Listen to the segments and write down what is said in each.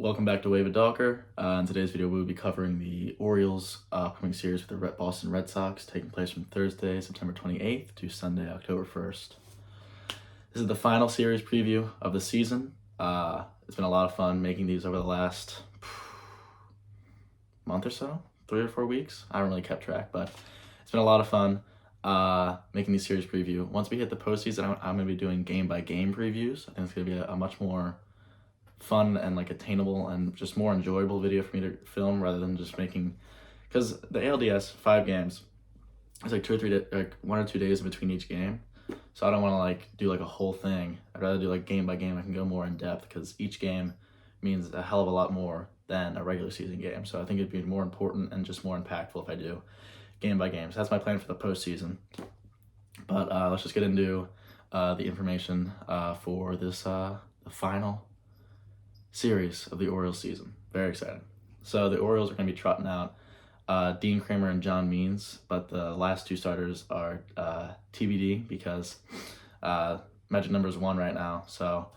Welcome back to Wave of Docker. In today's video, we will be covering the Orioles upcoming series with the Boston Red Sox, taking place from Thursday, September 28th to Sunday, October 1st. This is the final series preview of the season. It's been a lot of fun making these over the last month or so, 3 or 4 weeks. I haven't really kept track, but it's been a lot of fun making these series preview. Once we hit the postseason, I'm going to be doing game-by-game previews. I think it's going to be a much more fun and attainable and just more enjoyable video for me to film rather than just making, because the ALDS 5 games, it's like 1 or 2 days in between each game, so I don't want to do a whole thing. I'd rather do game by game. I can go more in depth because each game means a hell of a lot more than a regular season game, so I think it'd be more important and just more impactful if I do game by game. So that's my plan for the postseason. But let's just get into the information for this the final series of the Orioles season. Very exciting. So the Orioles are going to be trotting out Dean Kramer and John Means, but the last 2 starters are TBD because magic number is 1 right now. So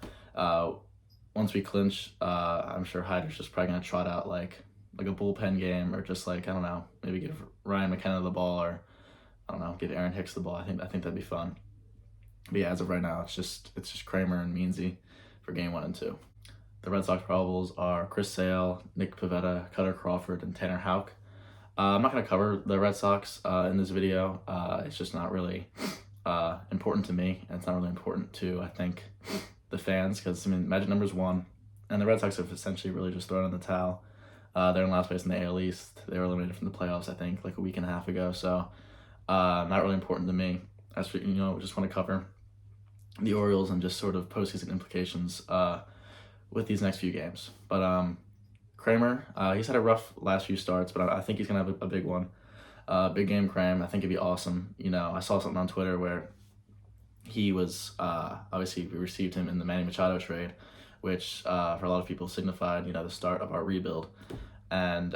once we clinch, I'm sure Hyder's just probably going to trot out like a bullpen game, or just I don't know, maybe give Ryan McKenna the ball, or I don't know, give Aaron Hicks the ball. I think that'd be fun. But yeah, as of right now, it's just Kramer and Meansy for game 1 and 2. The Red Sox probables are Chris Sale, Nick Pivetta, Cutter Crawford, and Tanner Houck. I'm not going to cover the Red Sox in this video. It's just not really important to me, and it's not really important to, I think, the fans, because, magic number's 1, and the Red Sox have essentially really just thrown in the towel. They're in last place in the AL East. They were eliminated from the playoffs, I think, a week and a half ago, so not really important to me. As for, just want to cover the Orioles and just sort of postseason implications with these next few games. But Kramer, he's had a rough last few starts, but I think he's going to have a big one. Big game Kramer, I think it'd be awesome. I saw something on Twitter where he was, obviously we received him in the Manny Machado trade, which for a lot of people signified, the start of our rebuild. And,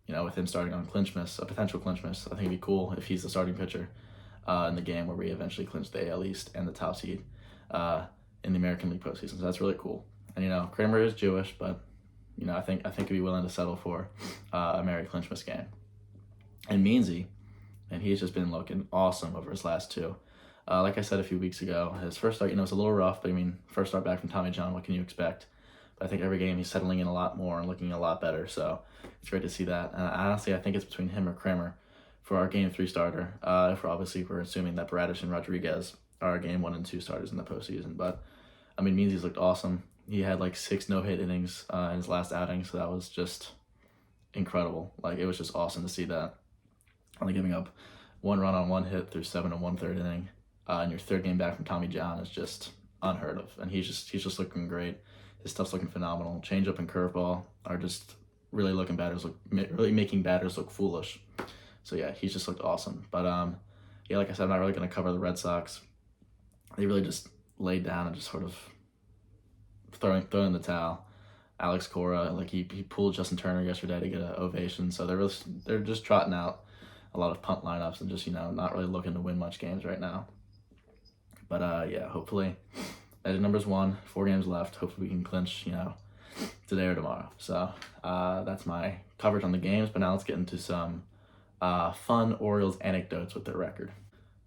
with him starting on clinchmas, a potential clinchmas, I think it'd be cool if he's the starting pitcher in the game where we eventually clinch the AL East and the top seed in the American League postseason. So that's really cool. And Kramer is Jewish, but I think he'd be willing to settle for a Merry Clinchmas game. And Meansy, and he's just been looking awesome over his last 2. Like I said a few weeks ago, his first start, it's a little rough, but first start back from Tommy John, what can you expect? But I think every game he's settling in a lot more and looking a lot better, so it's great to see that. And honestly, I think it's between him or Kramer for our game 3 starter. We're assuming that Bradish and Rodriguez are our game 1 and 2 starters in the postseason. But Meansy's looked awesome. He had 6 no-hit innings in his last outing, so that was just incredible. It was just awesome to see that. Only giving up 1 run on 1 hit through 7 1/3 inning, and your 3rd game back from Tommy John is just unheard of. And he's just looking great. His stuff's looking phenomenal. Changeup and curveball are just really making batters look foolish. So yeah, he's just looked awesome. But yeah, like I said, I'm not really going to cover the Red Sox. They really just laid down and just sort of throwing in the towel. Alex Cora, he pulled Justin Turner yesterday to get an ovation. So they're just trotting out a lot of punt lineups and just not really looking to win much games right now. But yeah, hopefully, magic number's 1, 4 games left. Hopefully we can clinch today or tomorrow. So that's my coverage on the games. But now let's get into some fun Orioles anecdotes with their record.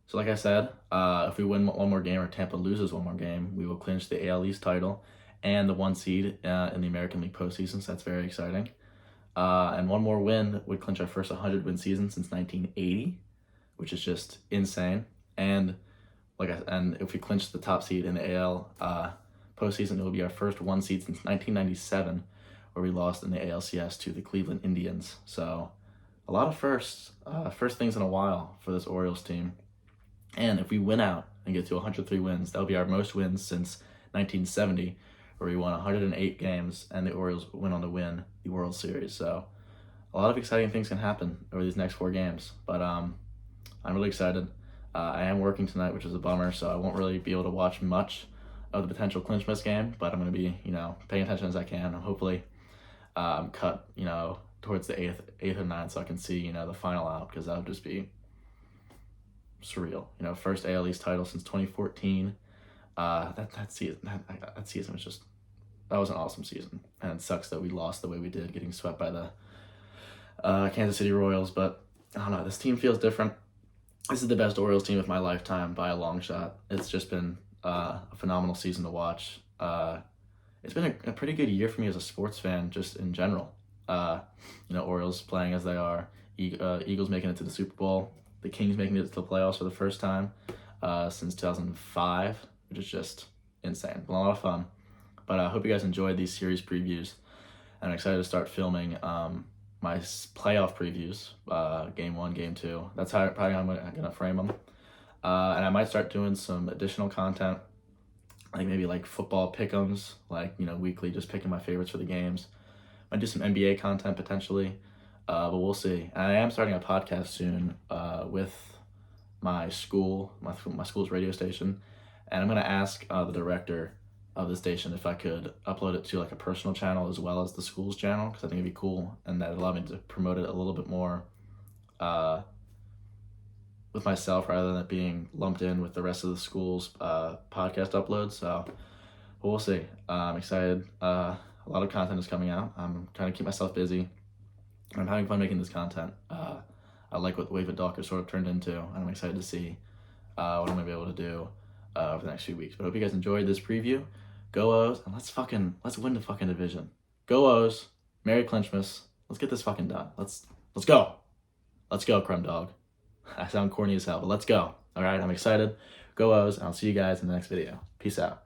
So like I said, if we win 1 more game or Tampa loses 1 more game, we will clinch the AL East title and the 1 seed in the American League postseason, so that's very exciting. And 1 more win would clinch our first 100-win season since 1980, which is just insane. And if we clinch the top seed in the AL postseason, it will be our first 1 seed since 1997, where we lost in the ALCS to the Cleveland Indians. So a lot of first things in a while for this Orioles team. And if we win out and get to 103 wins, that'll be our most wins since 1970, where we won 108 games and the Orioles went on to win the World Series. So a lot of exciting things can happen over these next 4 games. But I'm really excited. I am working tonight, which is a bummer, so I won't really be able to watch much of the potential clinchmas game, but I'm going to be, paying attention as I can, and hopefully cut, towards the 8th or 9th so I can see, the final out, because that would just be surreal. First AL East title since 2014. That season was just was an awesome season, and it sucks that we lost the way we did, getting swept by the Kansas City Royals. But I don't know, this team feels different. This is the best Orioles team of my lifetime by a long shot. It's just been a phenomenal season to watch. It's been a pretty good year for me as a sports fan, just in general. Orioles playing as they are, Eagles making it to the Super Bowl, the Kings making it to the playoffs for the first time since 2005, which is just insane. A lot of fun. But I hope you guys enjoyed these series previews. And I'm excited to start filming my playoff previews, game 1, game 2. That's how probably I'm gonna frame them. And I might start doing some additional content, like maybe like football pick'ems, like weekly, just picking my favorites for the games. Might do some NBA content potentially, but we'll see. And I am starting a podcast soon with my school, my school's radio station, and I'm gonna ask the director of the station if I could upload it to like a personal channel as well as the school's channel, because I think it'd be cool, and that'd allow me to promote it a little bit more with myself rather than it being lumped in with the rest of the school's podcast uploads. So we'll see. I'm excited. A lot of content is coming out. I'm trying to keep myself busy. I'm having fun making this content. I like what Wave of Docker sort of turned into, and I'm excited to see what I'm going to be able to do over the next few weeks. But I hope you guys enjoyed this preview. Go O's, and let's win the fucking division. Go O's. Merry Clinchmas. Let's get this fucking done. Let's go. Let's go, Crumb Dog. I sound corny as hell, but let's go. All right, I'm excited. Go O's, and I'll see you guys in the next video. Peace out.